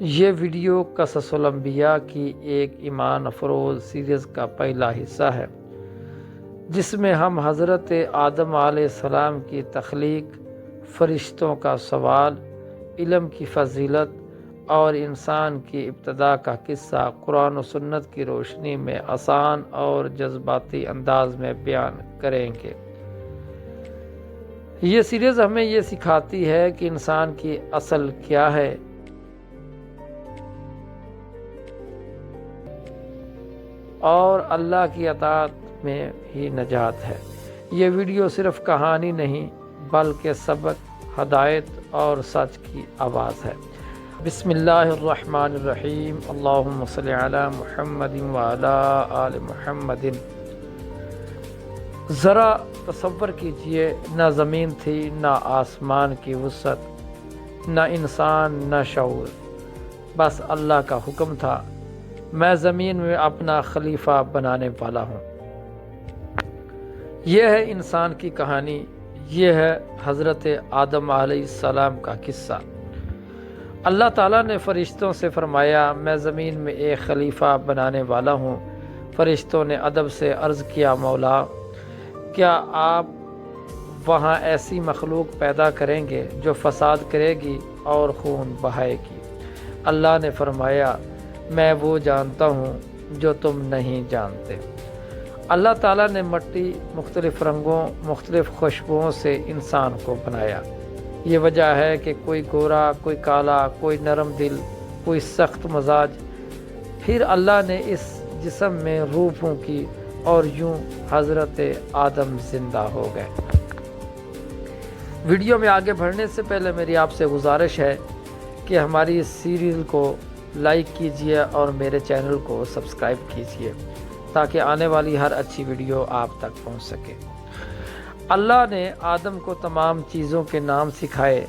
یہ ویڈیو قصص الانبیاء کی ایک ایمان افروز سیریز کا پہلا حصہ ہے، جس میں ہم حضرت آدم علیہ السلام کی تخلیق، فرشتوں کا سوال، علم کی فضیلت اور انسان کی ابتدا کا قصہ قرآن و سنت کی روشنی میں آسان اور جذباتی انداز میں بیان کریں گے۔ یہ سیریز ہمیں یہ سکھاتی ہے کہ انسان کی اصل کیا ہے اور اللہ کی اطاعت میں ہی نجات ہے۔ یہ ویڈیو صرف کہانی نہیں بلکہ سبق، ہدایت اور سچ کی آواز ہے۔ بسم اللہ الرحمن الرحیم، اللہم صلی علی محمد وعلی آل محمد۔ ذرا تصور کیجئے، نہ زمین تھی، نہ آسمان کی وسعت، نہ انسان، نہ شعور، بس اللہ کا حکم تھا، میں زمین میں اپنا خلیفہ بنانے والا ہوں۔ یہ ہے انسان کی کہانی، یہ ہے حضرت آدم علیہ السلام کا قصہ۔ اللہ تعالیٰ نے فرشتوں سے فرمایا، میں زمین میں ایک خلیفہ بنانے والا ہوں۔ فرشتوں نے ادب سے عرض کیا، مولا، کیا آپ وہاں ایسی مخلوق پیدا کریں گے جو فساد کرے گی اور خون بہائے گی؟ اللہ نے فرمایا، میں وہ جانتا ہوں جو تم نہیں جانتے۔ اللہ تعالیٰ نے مٹی، مختلف رنگوں، مختلف خوشبوؤں سے انسان کو بنایا۔ یہ وجہ ہے کہ کوئی گورا، کوئی کالا، کوئی نرم دل، کوئی سخت مزاج۔ پھر اللہ نے اس جسم میں روح پھونکی اور یوں حضرت آدم زندہ ہو گئے۔ ویڈیو میں آگے بڑھنے سے پہلے میری آپ سے گزارش ہے کہ ہماری اس سیریز کو لائک کیجئے اور میرے چینل کو سبسکرائب کیجئے تاکہ آنے والی ہر اچھی ویڈیو آپ تک پہنچ سکے۔ اللہ نے آدم کو تمام چیزوں کے نام سکھائے،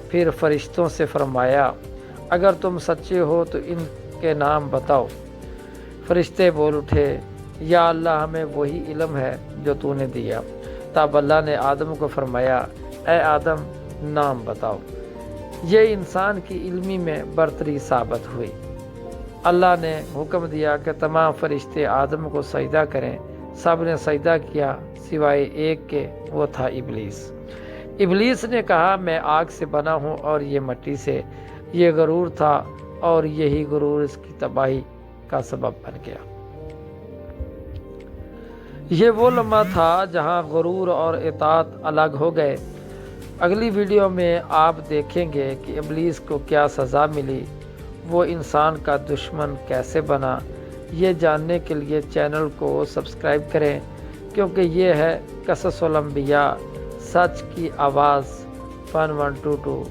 پھر فرشتوں سے فرمایا، اگر تم سچے ہو تو ان کے نام بتاؤ۔ فرشتے بول اٹھے، یا اللہ، ہمیں وہی علم ہے جو تو نے دیا۔ تب اللہ نے آدم کو فرمایا، اے آدم، نام بتاؤ۔ یہ انسان کی علمی میں برتری ثابت ہوئی۔ اللہ نے حکم دیا کہ تمام فرشتے آدم کو سجدہ کریں۔ سب نے سجدہ کیا سوائے ایک کے، وہ تھا ابلیس۔ ابلیس نے کہا، میں آگ سے بنا ہوں اور یہ مٹی سے۔ یہ غرور تھا اور یہی غرور اس کی تباہی کا سبب بن گیا۔ یہ وہ لمحہ تھا جہاں غرور اور اطاعت الگ ہو گئے۔ اگلی ویڈیو میں آپ دیکھیں گے کہ ابلیس کو کیا سزا ملی، وہ انسان کا دشمن کیسے بنا۔ یہ جاننے کے لیے چینل کو سبسکرائب کریں، کیونکہ یہ ہے قصص الانبیاء، سچ کی آواز 1122۔